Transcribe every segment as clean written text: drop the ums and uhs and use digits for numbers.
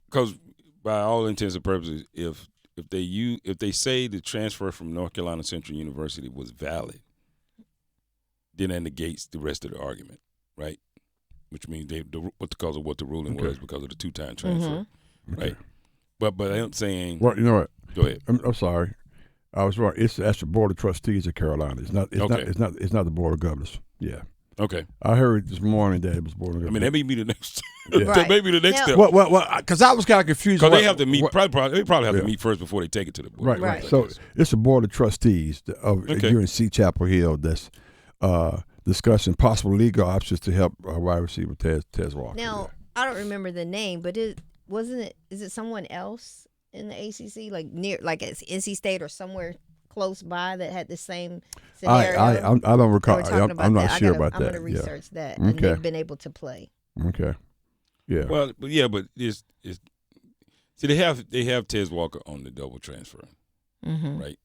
because by all intents and purposes, if they say the transfer from North Carolina Central University was valid, then that negates the rest of the argument, right? Which means because of what the ruling was because of the 2-time transfer, right? But I'm saying, well, you know what? Go ahead. I'm sorry, I was wrong. It's the Board of Trustees of Carolina. It's not the Board of Governors. Yeah. Okay. I heard this morning that it was Board of Governors. I mean, that may be the next. Yeah. That may be the next step. Well, because I was kind of confused. Because they have to meet. They probably have to meet first before they take it to the board. Right. So it's the Board of Trustees of UNC Chapel Hill that's discussing possible legal options to help wide receiver TezWalkr. Now, I don't remember the name, but is it someone else in the ACC, like NC State or somewhere close by that had the same scenario? I don't recall. I'm not sure about that. I'm going to research that. And they've been able to play. Okay. Yeah. Well, but it's see they have TezWalkr on the double transfer, right?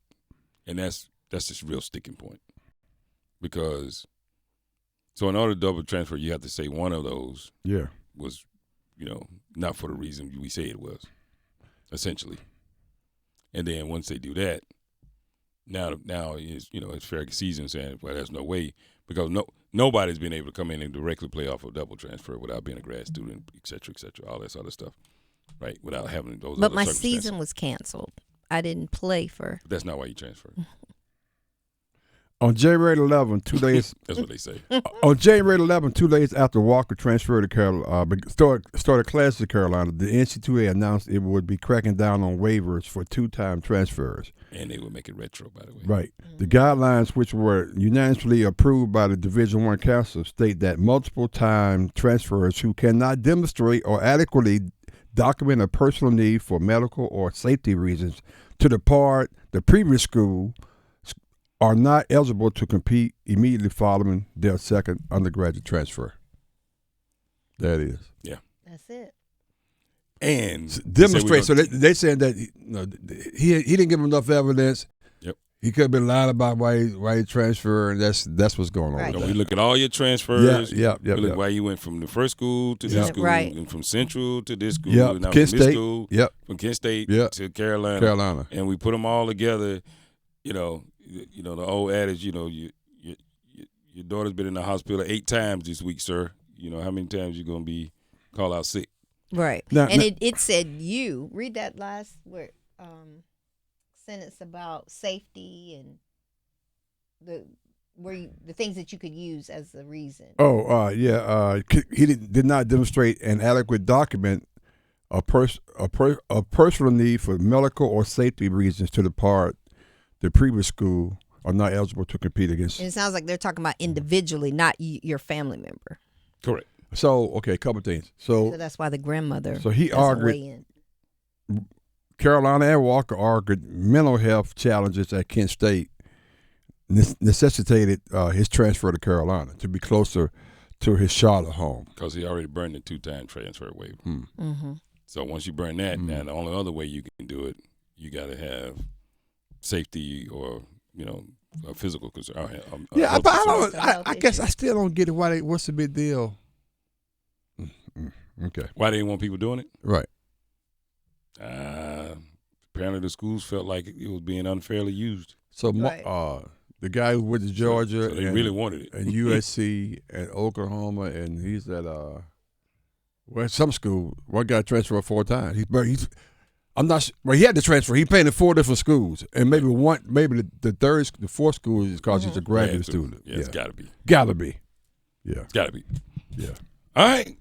And that's just a real sticking point because so in order to double transfer, you have to say one of those was not for the reason we say it was, essentially. And then once they do that, now is it's fair season saying, well, there's no way because nobody's been able to come in and directly play off a double transfer without being a grad student, et cetera, all this other stuff, right? Without having those. But my season was canceled. I didn't play for. But that's not why you transferred. On January 11, 2 days. That's what they say. On January 11, 2 days after Walker transferred to Carolina, started classes at Carolina, the NCAA announced it would be cracking down on waivers for 2-time transfers. And they would make it retro, by the way. Right. The guidelines, which were unanimously approved by the Division I Council, state that multiple-time transfers who cannot demonstrate or adequately document a personal need for medical or safety reasons to depart the previous school are not eligible to compete immediately following their second undergraduate transfer. That is. Yeah. That's it. And demonstrate. So they saying that he didn't give him enough evidence. Yep. He could have been lying about why he transferred, and that's what's going on. Right. We look at all your transfers. Yeah. We look why you went from the first school to this school, and from Central to this school, and now Kent from this State. school, from Kent State to Carolina, and we put them all together. The old adage, your daughter's been in the hospital 8 times this week, sir. How many times you gonna be called out sick? Right. It said you read that last sentence about safety and the things that you could use as the reason. He did not demonstrate an adequate document a personal need for medical or safety reasons to depart the previous school are not eligible to compete against. And it sounds like they're talking about individually, not your family member. Correct. So, a couple of things. So that's why the grandmother. So he argued. Carolina and Walker argued mental health challenges at Kent State necessitated his transfer to Carolina to be closer to his Charlotte home. Because he already burned the 2-time transfer waiver. So once you burn that, now the only other way you can do it, you got to have safety or a physical concern. I guess I still don't get it. What's the big deal? Okay. Why they didn't want people doing it? Right. Apparently the schools felt like it was being unfairly used. So the guy who went to Georgia, so they really wanted it, and USC and Oklahoma, and he's at some school. One guy transferred 4 times. I'm not. Well, he had to transfer. He played in 4 different schools, and maybe the 4th school is because he's a graduate student. Yeah, it's got to be. Got to be. Yeah, it's got to be. Yeah. All right.